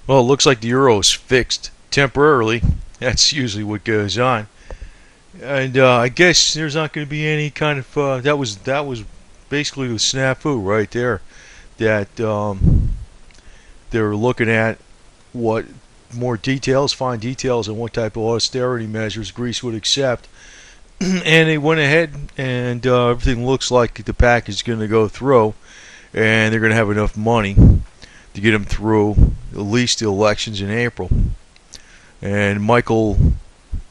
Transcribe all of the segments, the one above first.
Well, it looks like the euro is fixed temporarily. That's usually what goes on. And I guess there's not going to be any kind of that was basically the snafu right there. That they're looking at what more details, fine details on what type of austerity measures Greece would accept, and they went ahead and everything looks like the package is going to go through, and they're going to have enough money to get them through at least the elections in April. And Michael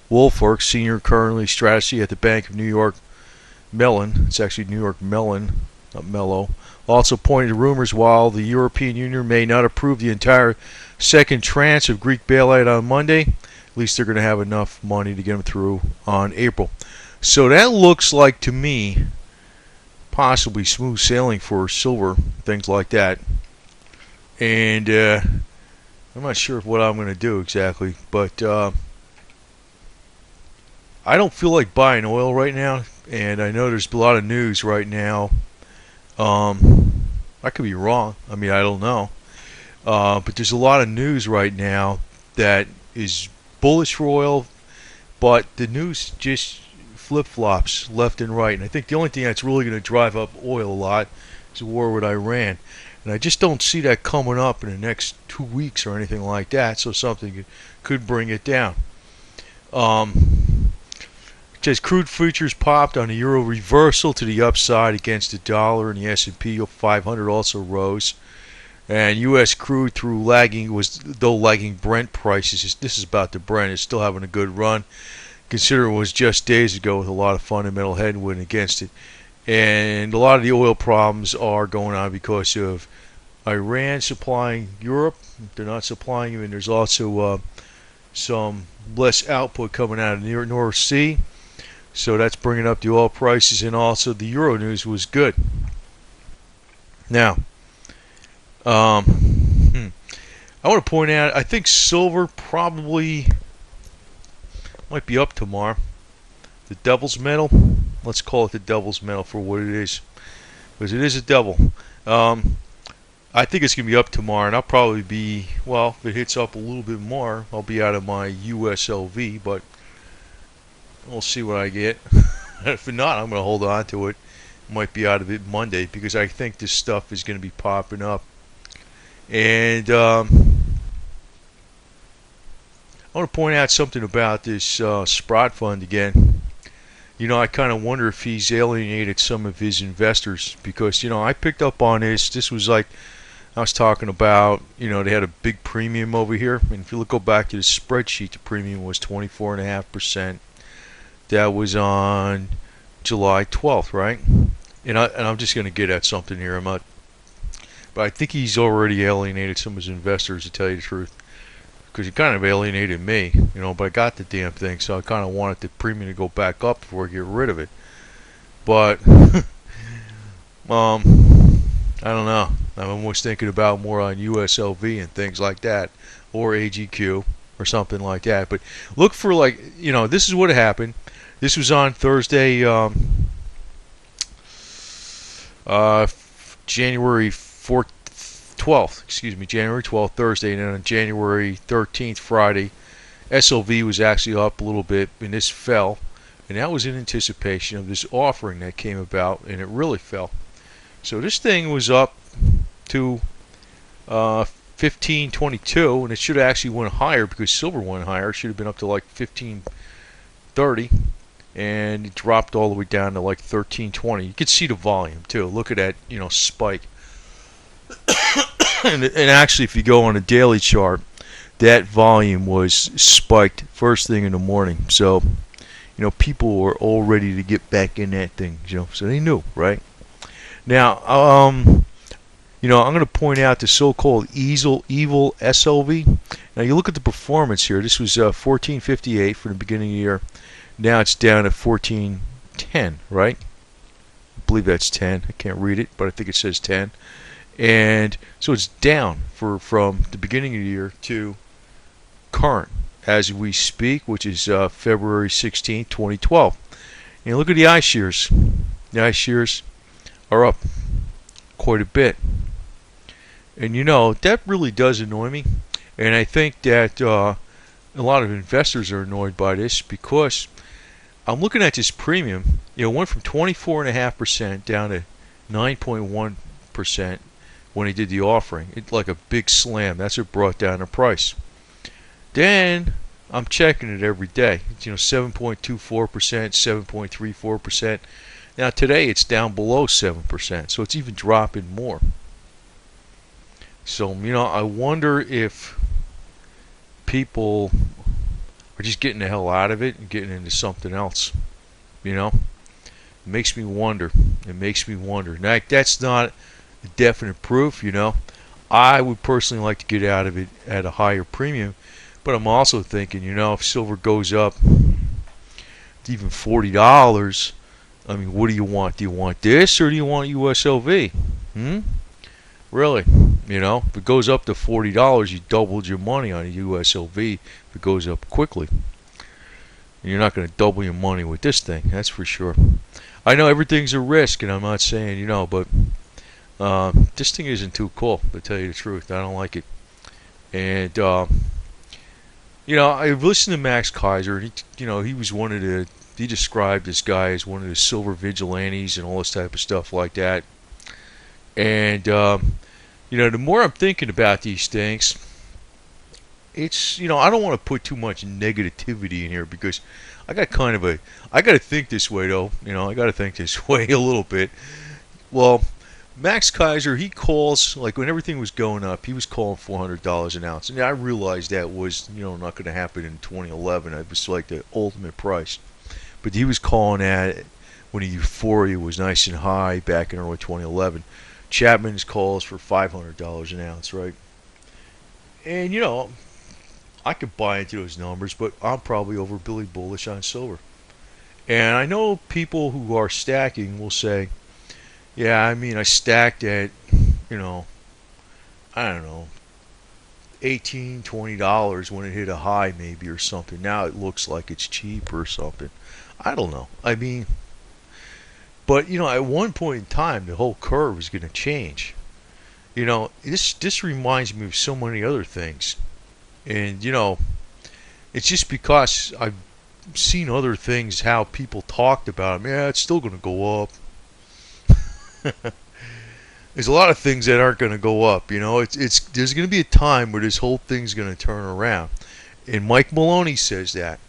Wolfwork, senior currently strategy at the Bank of New York Mellon, it's actually New York Mellon, not Mellow, also pointed to rumors while the European Union may not approve the entire second tranche of Greek bailout on Monday, at least they're going to have enough money to get them through on April. So that looks like to me possibly smooth sailing for silver, things like that. And I'm not sure what I'm going to do exactly, but I don't feel like buying oil right now, and I know there's a lot of news right now. I could be wrong. I mean, I don't know. But there's a lot of news right now that is bullish for oil, but the news just flip-flops left and right. And I think the only thing that's really going to drive up oil a lot is the war with Iran. And I just don't see that coming up in the next 2 weeks or anything like that, so something could bring it down. It says crude futures popped on a euro reversal to the upside against the dollar, and the S&P 500 also rose. And U.S. crude through lagging Brent prices. This is about the Brent. Is still having a good run. Consider it was just days ago with a lot of fundamental headwind against it. And a lot of the oil problems are going on because of Iran supplying Europe. They're not supplying them, and there's also some less output coming out of the North Sea. So that's bringing up the oil prices, and also the euro news was good. Now, I want to point out, I think silver probably might be up tomorrow. The devil's metal, let's call it the devil's metal for what it is, because it is a devil. I think it's going to be up tomorrow, and I'll probably be, well, if it hits up a little bit more, I'll be out of my USLV, but we'll see what I get. If not, I'm going to hold on to it. Might be out of it Monday, because I think this stuff is going to be popping up. And I want to point out something about this Sprott fund again. You know, I kind of wonder if he's alienated some of his investors, because, you know, I picked up on this. This was like, I was talking about, you know, they had a big premium over here. And if you go back to the spreadsheet, the premium was 24.5%. That was on July 12th, right? And I'm just going to get at something here. I'm not, but I think he's already alienated some of his investors, to tell you the truth, because he kind of alienated me, you know. But I got the damn thing, so I kind of wanted the premium to go back up before I get rid of it. But I don't know. I'm almost thinking about more on USLV and things like that, or AGQ or something like that. But look for, like, you know, this is what happened. This was on Thursday, January 12th, January 12th, Thursday, and then on January 13th, Friday, SLV was actually up a little bit, and this fell, and that was in anticipation of this offering that came about, and it really fell. So this thing was up to 1522, and it should have actually went higher because silver went higher. It should have been up to like 1530, and it dropped all the way down to like 1320. You can see the volume too. Look at that, you know, spike. and actually, if you go on a daily chart, that volume was spiked first thing in the morning. So, you know, people were all ready to get back in that thing, you know, so they knew, right? Now, you know, I'm going to point out the so-called evil SLV. Now, you look at the performance here. This was 1458 for the beginning of the year. Now it's down at 1410, right? I believe that's 10. I can't read it, but I think it says 10. And so it's down from the beginning of the year to current as we speak, which is February 16, 2012. And look at the iShares. The iShares are up quite a bit. And you know, that really does annoy me. And I think that a lot of investors are annoyed by this because I'm looking at this premium. It went from 24.5% down to 9.1% when he did the offering. It's like a big slam. That's what brought down the price. Then I'm checking it every day. It's, 7.24%, 7.34%. Now today it's down below 7%, so it's even dropping more. So, I wonder if people are just getting the hell out of it and getting into something else. It makes me wonder. It makes me wonder. Now, that's not definite proof. I would personally like to get out of it at a higher premium, but I'm also thinking, if silver goes up to even $40, I mean, what do you want? Do you want this or do you want USLV? Really? If it goes up to $40, you doubled your money on a USLV if it goes up quickly. And you're not going to double your money with this thing, that's for sure. I know everything's a risk, and I'm not saying, but this thing isn't too cool, to tell you the truth. I don't like it. And, I've listened to Max Keiser. He was one of the, he described this guy as one of the silver vigilantes and all this type of stuff like that. And, the more I'm thinking about these things, it's, I don't want to put too much negativity in here because I got to think this way though. I got to think this way a little bit. Well, Max Keiser, he calls, like when everything was going up, he was calling $400 an ounce. And I realized that was, not going to happen in 2011. It was like the ultimate price. But he was calling at it when the euphoria was nice and high back in early 2011. Chapman's calls for $500 an ounce, right? And, I could buy into those numbers, but I'm probably overly bullish on silver. And I know people who are stacking will say, yeah, I mean, I stacked at, I don't know, $18, $20 when it hit a high maybe or something. Now it looks like it's cheap or something. I don't know. I mean, but, at one point in time, the whole curve is going to change. This reminds me of so many other things. And, it's just because I've seen other things, how people talked about them. Yeah, it's still going to go up. There's a lot of things that aren't going to go up. There's going to be a time where this whole thing's going to turn around. And Mike Maloney says that.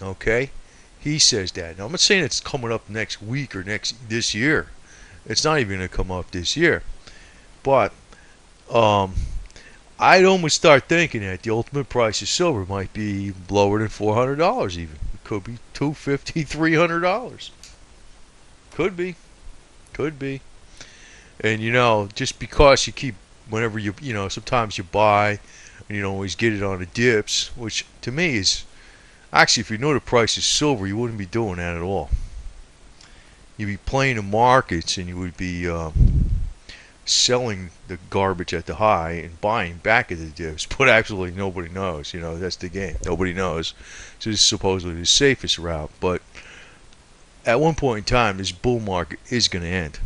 Okay? He says that. Now, I'm not saying it's coming up next week or this year. It's not even going to come up this year. But I'd almost start thinking that the ultimate price of silver might be lower than $400 even. It could be $250, $300. Could be. Could be. And, just because you keep, whenever sometimes you buy and you don't always get it on the dips, which to me is, actually, if you know the price of silver, you wouldn't be doing that at all. You'd be playing the markets and you would be selling the garbage at the high and buying back at the dips. But actually, nobody knows. That's the game. Nobody knows. So this is supposedly the safest route. But at one point in time, this bull market is going to end.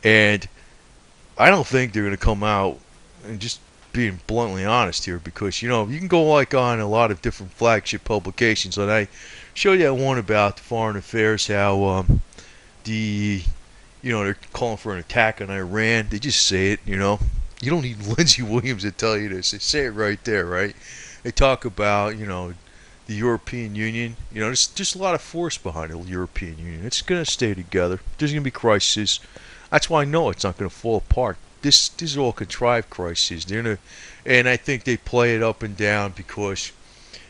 And I don't think they're going to come out, and just being bluntly honest here, because, you can go like on a lot of different flagship publications. And I showed you that one about the foreign affairs, how they're calling for an attack on Iran. They just say it, You don't need Lindsey Williams to tell you this. They say it right there, right? They talk about, the European Union. There's just a lot of force behind the European Union. It's going to stay together. There's going to be crises. That's why I know it's not going to fall apart. This is all contrived crises. And I think they play it up and down because,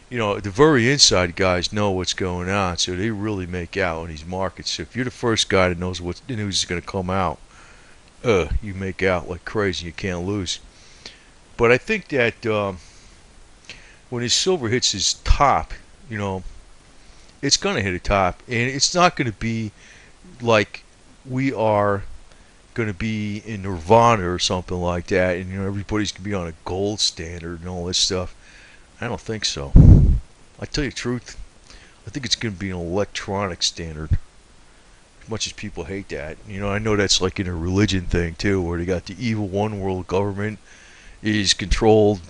the very inside guys know what's going on, so they really make out on these markets. So if you're the first guy that knows what the news is going to come out, you make out like crazy. You can't lose. But I think that when his silver hits his top, it's going to hit a top, and it's not going to be like we are going to be in Nirvana or something like that, and everybody's going to be on a gold standard and all this stuff. I don't think so. I tell you the truth, I think it's going to be an electronic standard. As much as people hate that, I know that's like in a religion thing too, where they got the evil one world government is controlled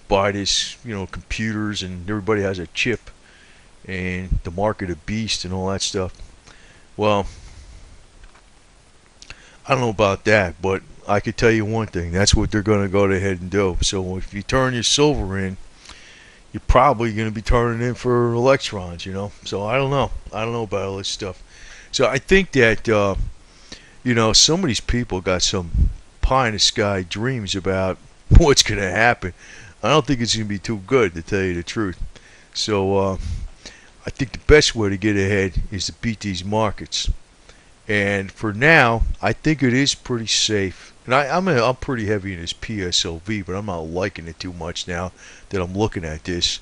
buy this, computers, and everybody has a chip, and the market of beast and all that stuff. Well, I don't know about that, but I could tell you one thing. That's what they're going to go ahead and do. So if you turn your silver in, you're probably going to be turning in for electrons. So I don't know. I don't know about all this stuff. So I think that, some of these people got some pie in the sky dreams about what's going to happen. I don't think it's going to be too good, to tell you the truth. So I think the best way to get ahead is to beat these markets. And for now, I think it is pretty safe. And I'm pretty heavy in this PSLV, but I'm not liking it too much now that I'm looking at this.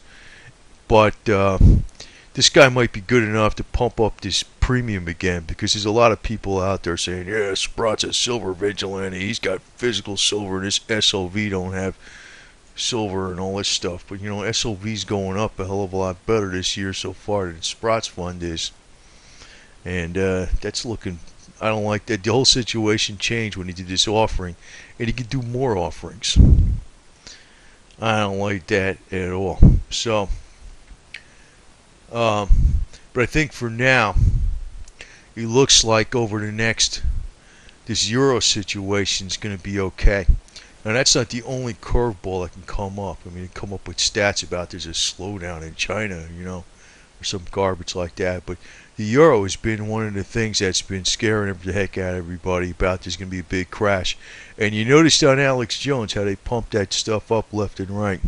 But this guy might be good enough to pump up this premium again, because there's a lot of people out there saying, yeah, Sprot's a silver vigilante. He's got physical silver. This SLV don't have silver and all this stuff. But, SLV's going up a hell of a lot better this year so far than Sprot's fund is. And that's looking, I don't like that. The whole situation changed when he did this offering, and he could do more offerings. I don't like that at all. So, but I think for now, it looks like over the next, this Euro situation is going to be okay. Now, that's not the only curveball that can come up. I mean, come up with stats about there's a slowdown in China, or some garbage like that. But the euro has been one of the things that's been scaring the heck out of everybody about there's going to be a big crash. And you noticed on Alex Jones how they pumped that stuff up left and right.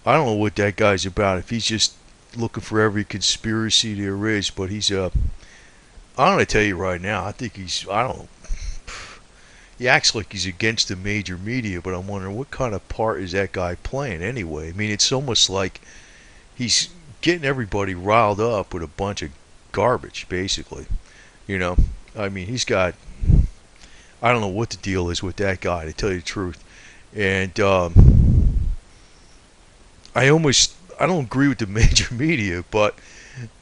I don't know what that guy's about, if he's just looking for every conspiracy there is, but he's I'm going to tell you right now, I think he acts like he's against the major media, but I'm wondering what kind of part is that guy playing anyway. I mean, it's almost like he's getting everybody riled up with a bunch of garbage, basically. I mean, he's got, I don't know what the deal is with that guy, to tell you the truth. And I don't agree with the major media, but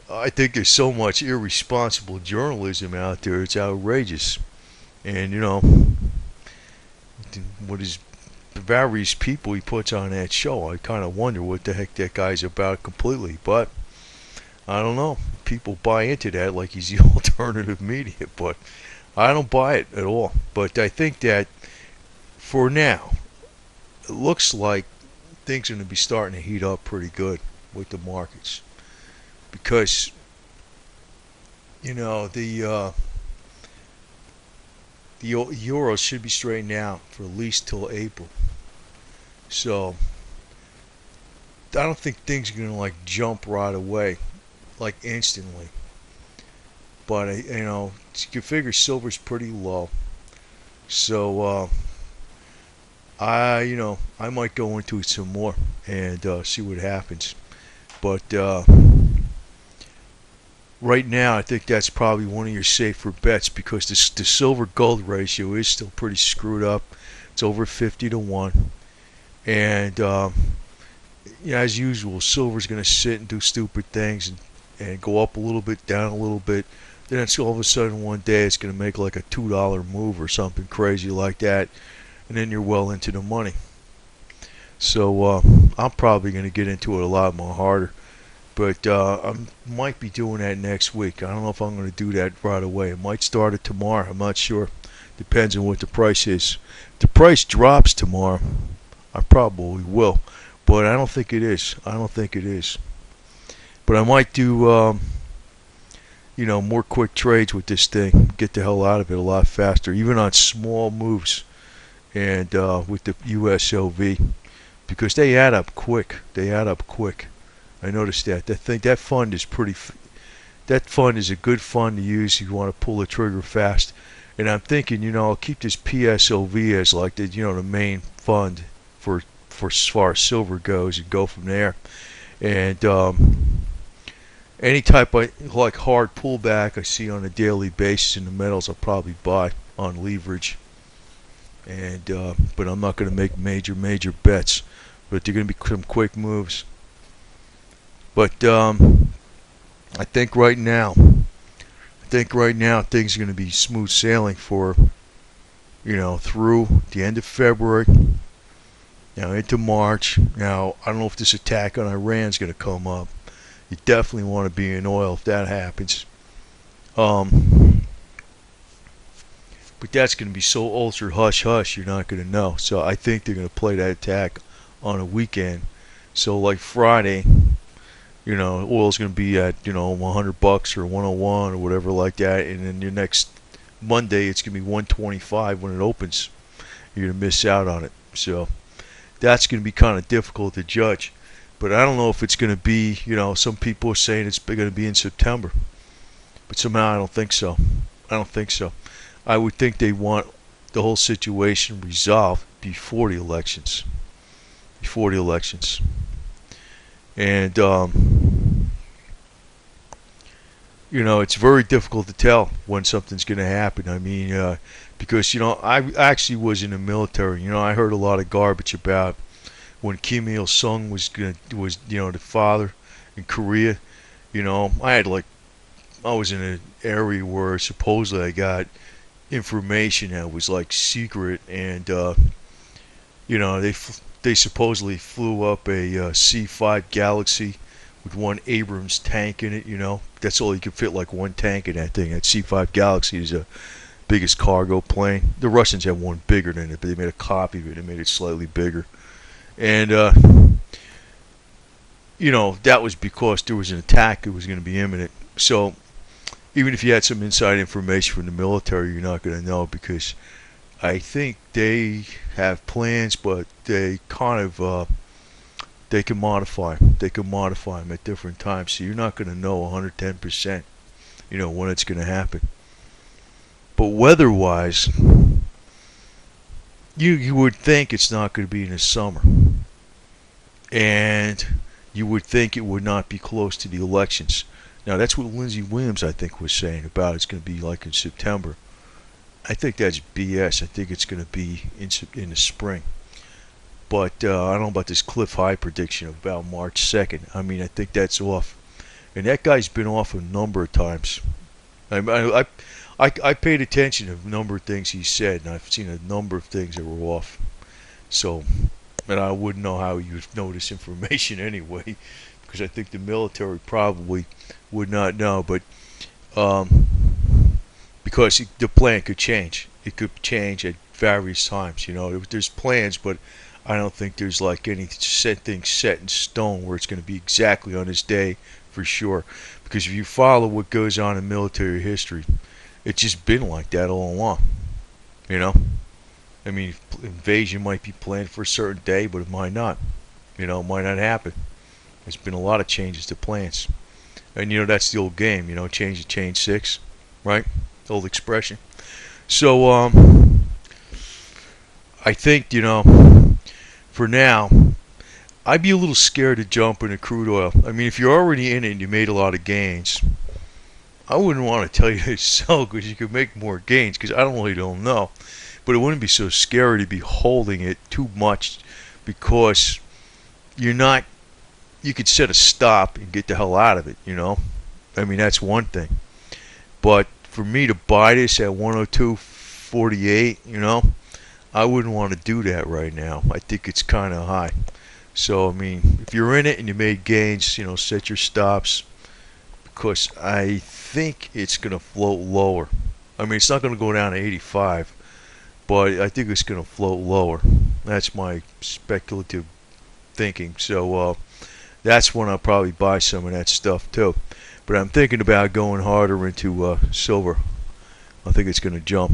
I think there's so much irresponsible journalism out there, it's outrageous. And what is the various people he puts on that show, I kind of wonder what the heck that guy's about completely. But I don't know, people buy into that like he's the alternative media, but I don't buy it at all. But I think that for now, it looks like things are going to be starting to heat up pretty good with the markets, because the euro should be straightened out for at least till April. So I don't think things are gonna jump right away, like instantly. But you can figure silver's pretty low. So I might go into it some more and see what happens. But right now, I think that's probably one of your safer bets, because the silver gold ratio is still pretty screwed up. It's over 50 to 1. And as usual, silver's going to sit and do stupid things and go up a little bit, down a little bit. Then it's all of a sudden one day it's going to make like a $2 move or something crazy like that. And then you're well into the money. So I'm probably going to get into it a lot more harder. But I might be doing that next week. I don't know if I'm going to do that right away. I might start it tomorrow. I'm not sure. Depends on what the price is. If the price drops tomorrow, I probably will. But I don't think it is. But I might do, more quick trades with this thing. Get the hell out of it a lot faster. Even on small moves. And with the USLV. Because they add up quick. I noticed that. That fund is that fund is a good fund to use if you want to pull the trigger fast. And I'm thinking, I'll keep this PSLV as the main fund for as far as silver goes, and go from there. And any type of hard pullback I see on a daily basis in the metals, I'll probably buy on leverage. And but I'm not going to make major bets. But they're going to be some quick moves. But I think right now things are going to be smooth sailing for through the end of February Now into March. Now I don't know if this attack on Iran is going to come up. You definitely want to be in oil if that happens. Um, but that's going to be so ultra hush hush, you're not going to know. So I think they're going to play that attack on a weekend. So like Friday, oil's going to be at $100 or 101 or whatever like that, and then your next Monday it's going to be 125 when it opens. You're going to miss out on it. So that's going to be kind of difficult to judge. But I don't know if it's going to be, some people are saying it's going to be in September. But somehow I don't think so. I don't think so. I would think they want the whole situation resolved before the elections. Before the elections. And, it's very difficult to tell when something's going to happen. I mean, because, I actually was in the military. I heard a lot of garbage about when Kim Il Sung was the father in Korea. I was in an area where supposedly I got information that was like secret, and they supposedly flew up a C-5 Galaxy with one Abrams tank in it. That's all you could fit, like one tank in that thing. That C-5 Galaxy is the biggest cargo plane. The Russians had one bigger than it, but they made a copy of it and made it slightly bigger. And that was because there was an attack that was going to be imminent. So even if you had some inside information from the military, you're not going to know, because I think they have plans, but they kind of they can modify them. They can modify them at different times, so you're not going to know 110%, when it's going to happen. But weather-wise, you would think it's not going to be in the summer, and you would think it would not be close to the elections. Now that's what Lindsey Williams, I think, was saying about it's going to be like in September. I think that's BS. I think it's going to be in the spring. But I don't know about this Cliff High prediction of about March 2nd. I mean, I think that's off. And that guy's been off a number of times. I paid attention to a number of things he said, and I've seen a number of things that were off. So, and I wouldn't know how you'd know this information anyway, because I think the military probably would not know. But because the plan could change. It could change at various times. There's plans, but I don't think there's like any thing set in stone where it's going to be exactly on this day for sure. Because if you follow what goes on in military history, it's just been like that all along. I mean, invasion might be planned for a certain day, but it might not. It might not happen. There's been a lot of changes to plans. And that's the old game, change six, right? The old expression. So I think, for now, I'd be a little scared to jump into crude oil. I mean, if you're already in it and you made a lot of gains, I wouldn't want to tell you to sell because you could make more gains, because I really don't know. But it wouldn't be so scary to be holding it too much, because you could set a stop and get the hell out of it, I mean, that's one thing. But for me to buy this at 102.48, I wouldn't want to do that right now. I think it's kind of high. So, I mean, if you're in it and you made gains, set your stops, because I think it's going to float lower. I mean, it's not going to go down to 85, but I think it's going to float lower. That's my speculative thinking. So, that's when I'll probably buy some of that stuff too. But I'm thinking about going harder into silver. I think it's going to jump.